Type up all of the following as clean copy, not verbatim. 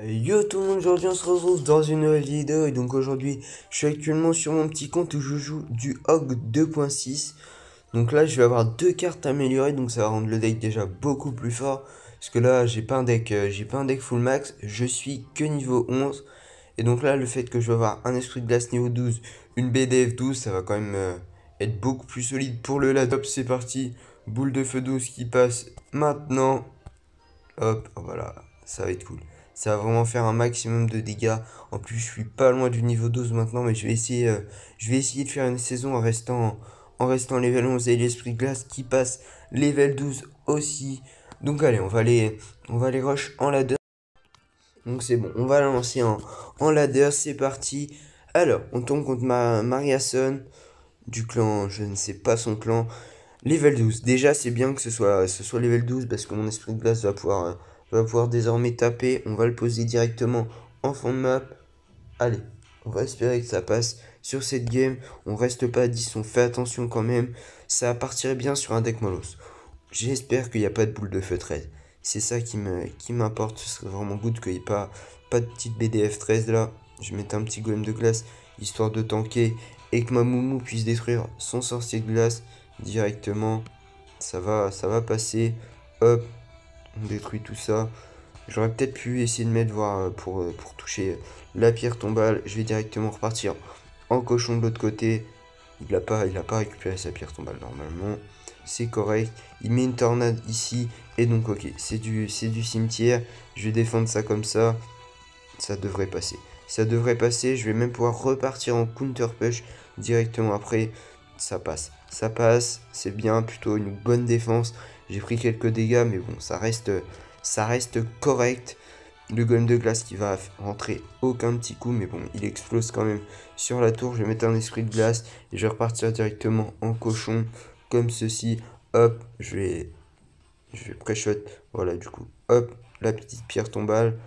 Yo tout le monde, aujourd'hui on se retrouve dans une nouvelle vidéo et donc aujourd'hui je suis actuellement sur mon petit compte où je joue du Hog 2.6. Donc là je vais avoir deux cartes améliorées, donc ça va rendre le deck déjà beaucoup plus fort. Parce que là j'ai pas un deck full max, je suis que niveau 11. Et donc là le fait que je vais avoir un esprit de glace niveau 12, une BDF 12, ça va quand même être beaucoup plus solide pour le ladop. C'est parti, boule de feu 12 qui passe maintenant. Hop, voilà, ça va être cool. Ça va vraiment faire un maximum de dégâts. En plus, je suis pas loin du niveau 12 maintenant, mais je vais essayer de faire une saison en restant level 11 et l'esprit glace qui passe level 12 aussi. Donc allez, on va aller rush en ladder. Donc c'est bon, on va la lancer en ladder, c'est parti. Alors, on tombe contre Mariason du clan, je ne sais pas son clan. Level 12. Déjà, c'est bien que ce soit level 12 parce que mon esprit de glace va pouvoir désormais taper. On va le poser directement en fond de map. Allez, on va espérer que ça passe sur cette game. On reste pas à 10, on fait attention quand même. Ça partirait bien sur un deck Molos. J'espère qu'il n'y a pas de boule de feu 13. C'est ça qui m'importe. Ce serait vraiment good qu'il n'y ait pas de petite BDF 13 là. Je mets un petit golem de glace histoire de tanker et que ma moumou puisse détruire son sorcier de glace directement. Ça va passer. Hop, on détruit tout ça. J'aurais peut-être pu essayer de mettre voir pour toucher la pierre tombale. Je vais directement repartir en cochon de l'autre côté. Il a pas récupéré sa pierre tombale normalement. C'est correct. Il met une tornade ici. Et donc ok, c'est du cimetière. Je vais défendre ça comme ça. Ça devrait passer. Ça devrait passer. Je vais même pouvoir repartir en counter push directement après. Ça passe. Ça passe. C'est bien. Plutôt une bonne défense. J'ai pris quelques dégâts. Mais bon, ça reste correct. Le golem de glace qui va rentrer aucun petit coup. Mais bon, il explose quand même sur la tour. Je vais mettre un esprit de glace. Et je vais repartir directement en cochon. Comme ceci. Hop. Je vais pré-shot. Voilà, du coup. Hop. La petite pierre tombale.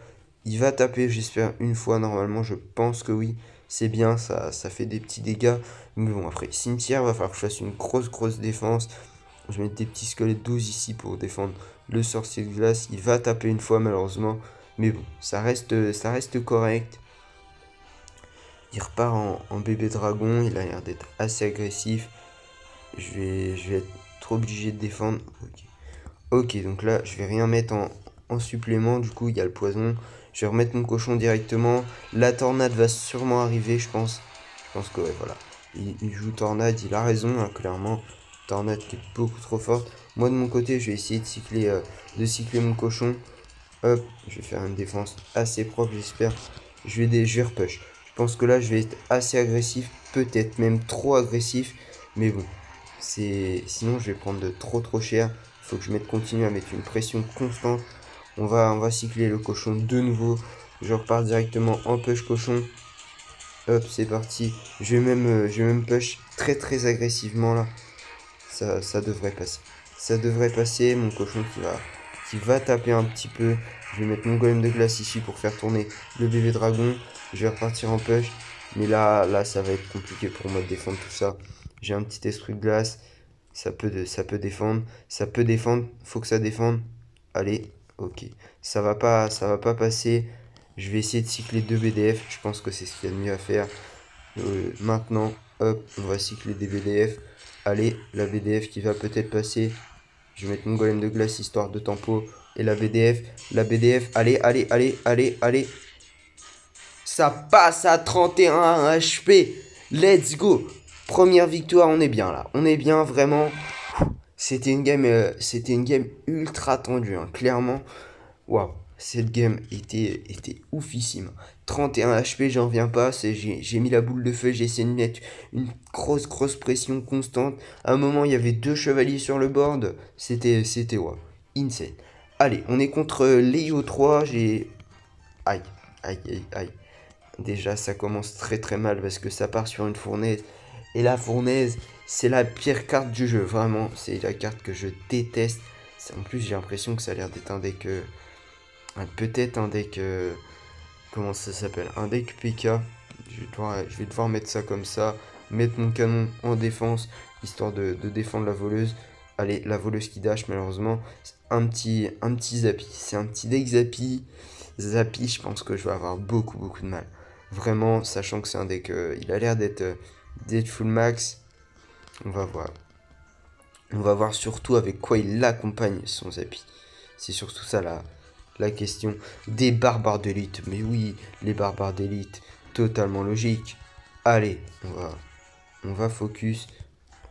Il va taper, j'espère, une fois normalement. Je pense que oui. C'est bien, ça fait des petits dégâts. Mais bon, après, cimetière, va falloir que je fasse une grosse défense. Je vais mettre des petits squelettes 12 ici pour défendre le sorcier de glace. Il va taper une fois, malheureusement. Mais bon, ça reste correct. Il repart en bébé dragon. Il a l'air d'être assez agressif. Je vais être obligé de défendre. Ok, donc là, je vais rien mettre en supplément. Du coup, il y a le poison. Je vais remettre mon cochon directement. La tornade va sûrement arriver, je pense. Je pense que, ouais, voilà. Il joue tornade, il a raison, hein, clairement. Tornade qui est beaucoup trop forte. Moi, de mon côté, je vais essayer de cycler mon cochon. Hop, je vais faire une défense assez propre, j'espère. Je vais repush. Je pense que là, je vais être assez agressif. Peut-être même trop agressif. Mais bon, sinon, je vais prendre de trop cher. Il faut que je continue à mettre une pression constante. On va cycler le cochon de nouveau. Je repars directement en push cochon. Hop, c'est parti. Je vais même push très agressivement là. Ça devrait passer. Ça devrait passer. Mon cochon qui va taper un petit peu. Je vais mettre mon golem de glace ici pour faire tourner le bébé dragon. Je vais repartir en push. Mais là, ça va être compliqué pour moi de défendre tout ça. J'ai un petit esprit de glace. Ça peut défendre. Ça peut défendre. Faut que ça défende. Allez, ok. Ça va pas passer. Je vais essayer de cycler 2 BDF. Je pense que c'est ce qu'il y a de mieux à faire. Maintenant, hop, on va cycler des BDF. Allez, la BDF qui va peut-être passer. Je vais mettre mon golem de glace histoire de tempo. Et la BDF. La BDF. Allez. Ça passe à 31 HP. Let's go. Première victoire, on est bien là. On est bien vraiment. C'était une game ultra tendue, hein. Clairement. Waouh, cette game était oufissime. 31 HP, j'en reviens pas. J'ai mis la boule de feu, j'ai essayé de mettre une grosse pression constante. À un moment, il y avait deux chevaliers sur le board. C'était waouh, insane. Allez, on est contre Léo 3. Aïe, aïe. Déjà, ça commence très mal parce que ça part sur une fournaise. Et la fournaise, c'est la pire carte du jeu. Vraiment, c'est la carte que je déteste. En plus, j'ai l'impression que ça a l'air d'être un deck... peut-être un deck... comment ça s'appelle? Un deck PK. Je vais devoir mettre ça comme ça. Mettre mon canon en défense. Histoire de défendre la voleuse. Allez, la voleuse qui dash malheureusement. Un petit Zappy. C'est un petit deck Zappy. Zappy, je pense que je vais avoir beaucoup de mal. Vraiment, sachant que c'est un deck, il a l'air d'être full max. On va voir. On va voir surtout avec quoi il accompagne son Zappy. C'est surtout ça la question. Des barbares d'élite. Mais oui, les barbares d'élite. Totalement logique. Allez, on va focus.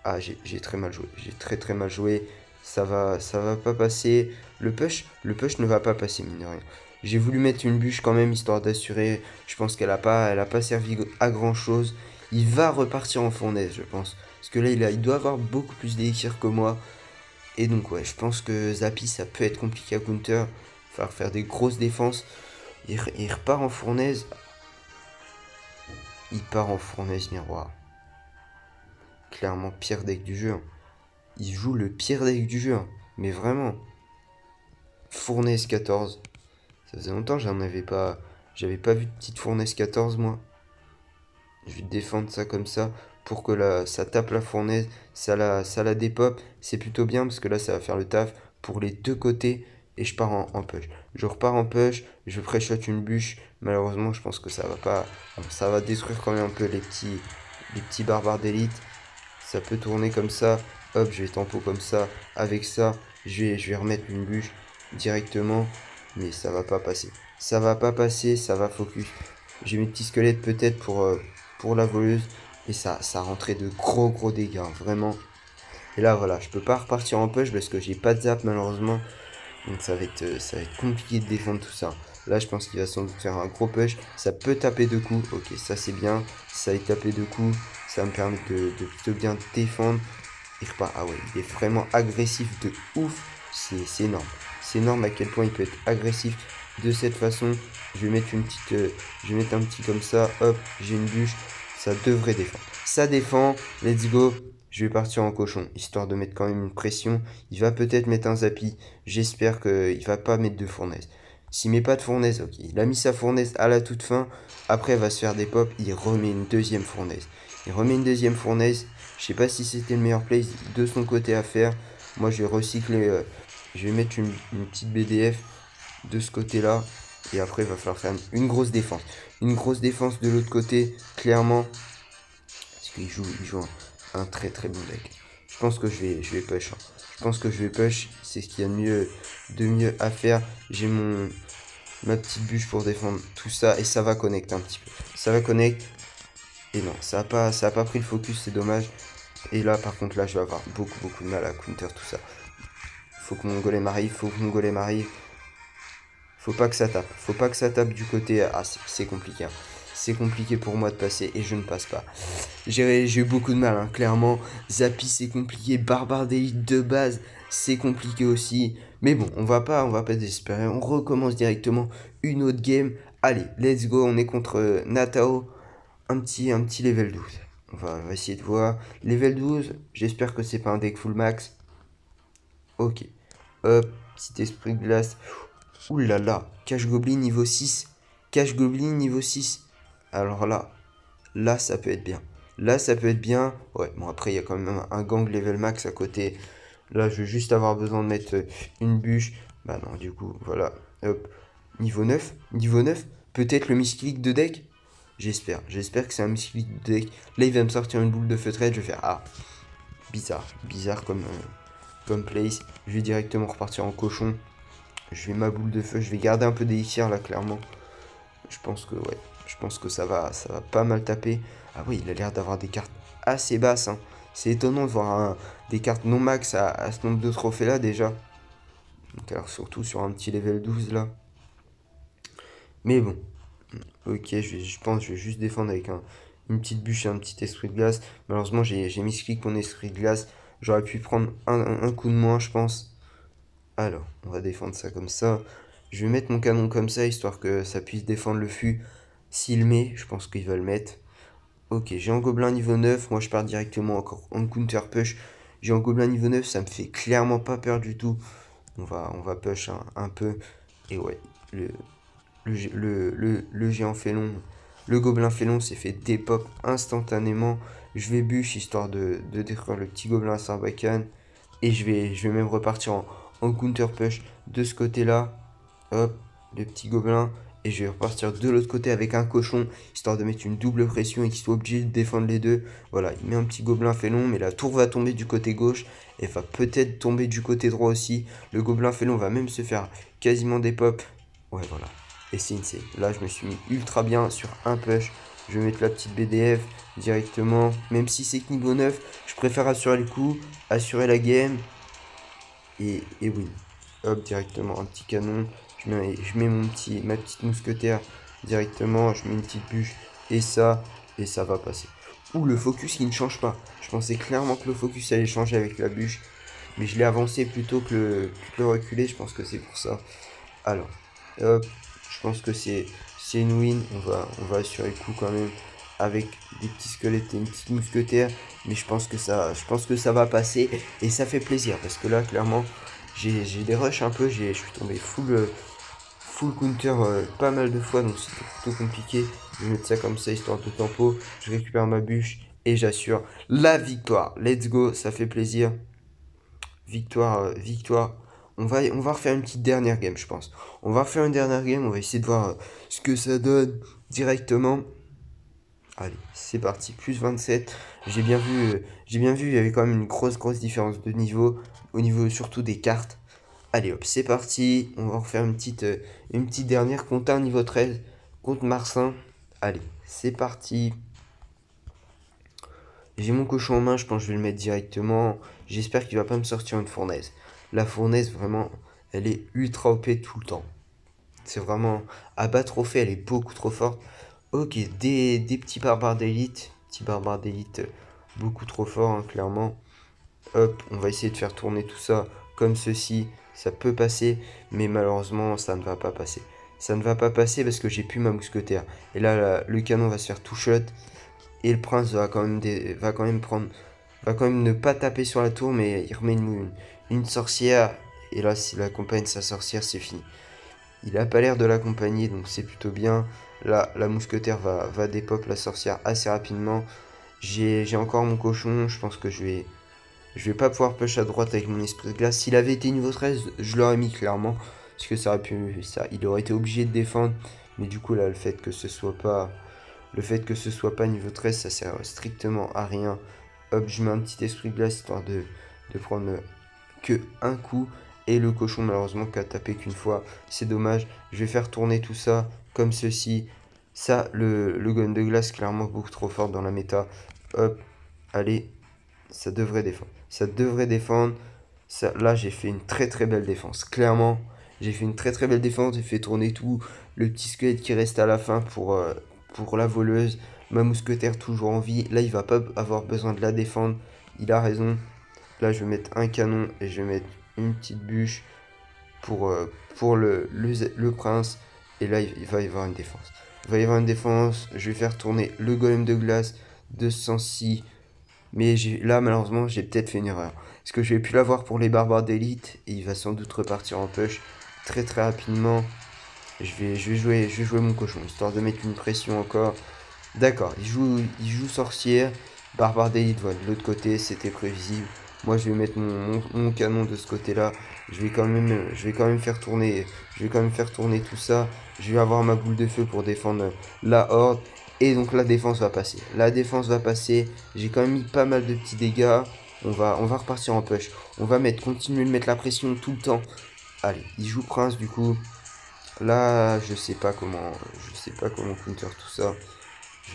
Ah, j'ai très mal joué. J'ai très mal joué. Ça va pas passer. Le push ne va pas passer, mine de rien. J'ai voulu mettre une bûche quand même, histoire d'assurer. Je pense qu'elle elle a pas servi à grand chose. Il va repartir en fournaise, je pense. Parce que là, il doit avoir beaucoup plus d'élixir que moi. Et donc, ouais, je pense que Zappy, ça peut être compliqué à counter. Il va falloir faire des grosses défenses. Il repart en fournaise. Il part en fournaise miroir. Clairement, pire deck du jeu. Il joue le pire deck du jeu. Mais vraiment. Fournaise 14. Ça faisait longtemps que j'avais pas vu de petite fournaise 14, moi. Je vais défendre ça comme ça pour que ça tape la fournaise, ça la dépop. C'est plutôt bien parce que là, ça va faire le taf pour les deux côtés et je pars en push. Je repars en push, je pré-shot une bûche. Malheureusement, je pense que ça va pas. Ça va détruire quand même un peu les petits barbares d'élite. Ça peut tourner comme ça. Hop, je vais tempo comme ça. Avec ça, je vais remettre une bûche directement. Mais ça va pas passer. Ça va pas passer, ça va focus. J'ai mes petits squelettes peut-être pour la voleuse. Et ça rentrait de gros dégâts, vraiment. Et là, voilà, je peux pas repartir en push parce que j'ai pas de zap malheureusement. Donc ça va être compliqué de défendre tout ça. Là, je pense qu'il va sans doute faire un gros push. Ça peut taper deux coups. Ok, ça c'est bien. Ça va taper deux coups. Ça va me permettre de plutôt bien défendre. Il repart. Ah ouais, il est vraiment agressif de ouf. C'est énorme. C'est énorme à quel point il peut être agressif de cette façon. Je vais mettre je vais mettre un petit comme ça. Hop, j'ai une bûche. Ça devrait défendre. Ça défend. Let's go. Je vais partir en cochon, histoire de mettre quand même une pression. Il va peut-être mettre un Zappy. J'espère qu'il va pas mettre de fournaise. S'il met pas de fournaise, ok. Il a mis sa fournaise à la toute fin. Après, il va se faire des pops. Il remet une deuxième fournaise. Il remet une deuxième fournaise. Je sais pas si c'était le meilleur play de son côté à faire. Moi, je vais recycler. Je vais mettre une petite BDF de ce côté-là. Et après, il va falloir faire une grosse défense. Une grosse défense de l'autre côté, clairement. Parce qu'il joue un très bon deck. Je pense que je vais push. Hein. Je pense que je vais push. C'est ce qu'il y a de mieux à faire. J'ai ma petite bûche pour défendre tout ça. Et ça va connecter un petit peu. Ça va connecter. Et non, ça a pas pris le focus. C'est dommage. Et là, par contre, là, je vais avoir beaucoup de mal à counter tout ça. Faut que mon golem arrive. Faut pas que ça tape. Faut pas que ça tape du côté. Ah, c'est compliqué. Hein. C'est compliqué pour moi de passer et je ne passe pas. J'ai eu beaucoup de mal, hein, clairement. Zappy, c'est compliqué. Barbare d'élite de base, c'est compliqué aussi. Mais bon, on va pas désespérer. On recommence directement une autre game. Allez, let's go. On est contre Natao. Un petit level 12. On va essayer de voir. Level 12, j'espère que c'est pas un deck full max. Ok. Hop, petit esprit de glace. Ouh là là, Cache Goblin niveau 6. Cache Goblin niveau 6. Alors là, ça peut être bien. Là, ça peut être bien. Ouais, bon, après, il y a quand même un gang level max à côté. Là, je vais juste avoir besoin de mettre une bûche. Bah non, du coup, voilà. Hop. Niveau 9. Niveau 9. Peut-être le misclick de deck. J'espère. J'espère que c'est un misclick de deck. Là, il va me sortir une boule de feutrette. Je vais faire... Ah, bizarre. Bizarre comme place. Je vais directement repartir en cochon. Je vais ma boule de feu. Je vais garder un peu d'élixir, là, clairement. Je pense que, ouais. Je pense que ça va pas mal taper. Ah oui, il a l'air d'avoir des cartes assez basses. Hein. C'est étonnant de voir des cartes non max à ce nombre de trophées là déjà. Donc, alors surtout sur un petit level 12 là. Mais bon. Ok, je pense que je vais juste défendre avec une petite bûche et un petit esprit de glace. Malheureusement, j'ai mis clic mon esprit de glace. J'aurais pu prendre un coup de moins, je pense. Alors, on va défendre ça comme ça. Je vais mettre mon canon comme ça, histoire que ça puisse défendre le fût. S'il met, je pense qu'il va le mettre. Ok, j'ai un gobelin niveau 9. Moi, je pars directement encore en counter push. J'ai un gobelin niveau 9. Ça me fait clairement pas peur du tout. On va push un peu. Et ouais, le géant félon, le gobelin félon s'est fait dépop instantanément. Je vais bûche histoire de détruire le petit gobelin à Sarbacane. Et je vais même repartir en counter push de ce côté-là. Hop, le petit gobelin. Et je vais repartir de l'autre côté avec un cochon, histoire de mettre une double pression et qu'il soit obligé de défendre les deux. Voilà, il met un petit gobelin félon, mais la tour va tomber du côté gauche et va peut-être tomber du côté droit aussi. Le gobelin félon va même se faire quasiment des pop. Ouais, voilà. Et c'est insane. Là, je me suis mis ultra bien sur un push. Je vais mettre la petite BDF directement. Même si c'est que niveau 9, je préfère assurer le coup, assurer la game et win. Hop, directement un petit canon. Je mets ma petite mousquetaire directement. Je mets une petite bûche et ça va passer. Ouh, le focus qui ne change pas. Je pensais clairement que le focus allait changer avec la bûche. Mais je l'ai avancé plutôt que le reculer. Je pense que c'est pour ça. Alors, hop, je pense que c'est une win. On va assurer le coup quand même avec des petits squelettes et une petite mousquetaire. Mais je pense que ça va passer et ça fait plaisir parce que là, clairement, j'ai des rushs un peu. Je suis tombé full counter pas mal de fois, donc c'était plutôt compliqué. Je vais mettre ça comme ça histoire de tempo. Je récupère ma bûche et j'assure la victoire. Let's go, ça fait plaisir. Victoire. On va refaire une petite dernière game, je pense. On va refaire une dernière game, on va essayer de voir ce que ça donne directement. Allez, c'est parti, plus 27. J'ai bien vu, il y avait quand même une grosse différence de niveau, au niveau surtout des cartes. Allez hop, c'est parti. On va refaire une petite dernière contre un niveau 13, contre Marsin. Allez, c'est parti. J'ai mon cochon en main, je pense que je vais le mettre directement. J'espère qu'il va pas me sortir une fournaise. La fournaise, vraiment, elle est ultra OP tout le temps. C'est vraiment... À bas trophée, elle est beaucoup trop forte. Ok, des petits barbares d'élite. Petits barbares d'élite beaucoup trop forts, hein, clairement. Hop, on va essayer de faire tourner tout ça comme ceci. Ça peut passer, mais malheureusement, ça ne va pas passer. Ça ne va pas passer parce que j'ai plus ma mousquetaire. Et là, le canon va se faire tout shot. Et le prince va quand même, va quand même ne pas taper sur la tour, mais il remet une sorcière. Et là, s'il accompagne sa sorcière, c'est fini. Il a pas l'air de l'accompagner, donc c'est plutôt bien. Là, la mousquetaire va dépop la sorcière assez rapidement. J'ai encore mon cochon, je pense que je vais pas pouvoir push à droite avec mon esprit de glace. S'il avait été niveau 13, je l'aurais mis clairement. Parce que ça aurait pu. Il aurait été obligé de défendre. Mais du coup, là, le fait que ce soit pas. Le fait que ce soit pas niveau 13, ça sert strictement à rien. Hop, je mets un petit esprit de glace histoire de prendre que un coup. Et le cochon, malheureusement, qui a tapé qu'une fois. C'est dommage. Je vais faire tourner tout ça comme ceci. Ça, le gun de glace, clairement beaucoup trop fort dans la méta. Hop, allez, ça devrait défendre. Ça devrait défendre. Ça, là, j'ai fait une très belle défense. Clairement, j'ai fait une très belle défense. J'ai fait tourner tout. Le petit squelette qui reste à la fin pour la voleuse. Ma mousquetaire toujours en vie. Là, il va pas avoir besoin de la défendre. Il a raison. Là, je vais mettre un canon et je vais mettre une petite bûche pour le prince. Et là, il va y avoir une défense. Il va y avoir une défense. Je vais faire tourner le golem de glace de 106. Mais là, malheureusement, j'ai peut-être fait une erreur. Parce que je vais plus l'avoir pour les barbares d'élite. Et il va sans doute repartir en push très rapidement. Je vais jouer mon cochon, histoire de mettre une pression encore. D'accord, il joue sorcière. Barbare d'élite, voilà, de l'autre côté, c'était prévisible. Moi, je vais mettre mon canon de ce côté-là. Je vais quand même faire tourner. Je vais quand même faire tourner tout ça. Je vais avoir ma boule de feu pour défendre la horde. Et donc la défense va passer. La défense va passer. J'ai quand même mis pas mal de petits dégâts. On va repartir en push. On va continuer de mettre la pression tout le temps. Allez, il joue prince du coup. Là, je sais pas comment counter tout ça.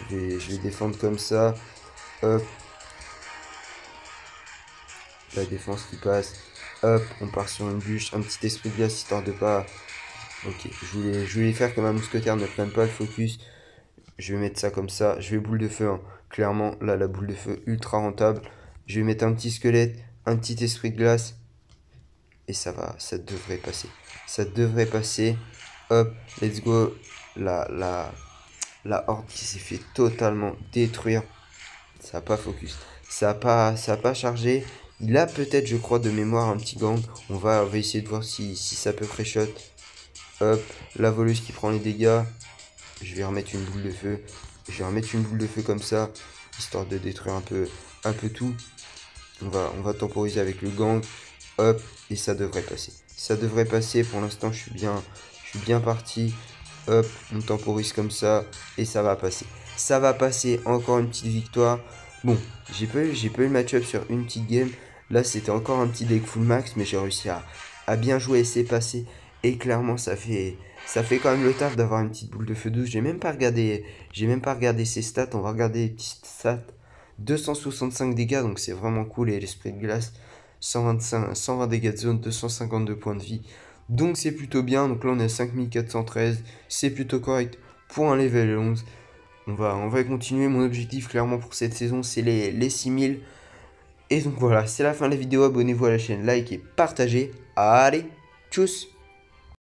Je vais défendre comme ça. Hop, la défense qui passe. Hop, on part sur une bûche, un petit esprit de glace histoire de pas. Ok, je voulais faire que ma mousquetaire ne prenne pas le focus. Je vais mettre ça comme ça. Je vais boule de feu, hein. Clairement, là, la boule de feu ultra rentable. Je vais mettre un petit squelette, un petit esprit de glace. Et ça devrait passer. Ça devrait passer. Hop, let's go. La horde qui s'est fait totalement détruire. Ça n'a pas focus. Ça a pas chargé. Il a peut-être, je crois, de mémoire un petit gang. On va essayer de voir si ça peut pré-shot. Hop, la voleuse qui prend les dégâts. Je vais remettre une boule de feu. Je vais remettre une boule de feu comme ça, histoire de détruire un peu tout. On va temporiser avec le gang. Hop, et ça devrait passer. Ça devrait passer. Pour l'instant, je Je suis bien parti. Hop, on temporise comme ça et ça va passer. Ça va passer, encore une petite victoire. Bon, j'ai pas eu le match-up sur une petite game. Là, c'était encore un petit deck full max, mais j'ai réussi à bien jouer et c'est passé. Et clairement, ça fait quand même le taf d'avoir une petite boule de feu douce. J'ai même pas regardé ses stats. On va regarder les petites stats. 265 dégâts, donc c'est vraiment cool. Et l'esprit de glace, 120 dégâts de zone, 252 points de vie. Donc c'est plutôt bien. Donc là, on est à 5413. C'est plutôt correct pour un level 11. On va continuer. Mon objectif, clairement, pour cette saison, c'est les 6000. Et donc voilà, c'est la fin de la vidéo. Abonnez-vous à la chaîne, like et partagez. Allez, tchuss!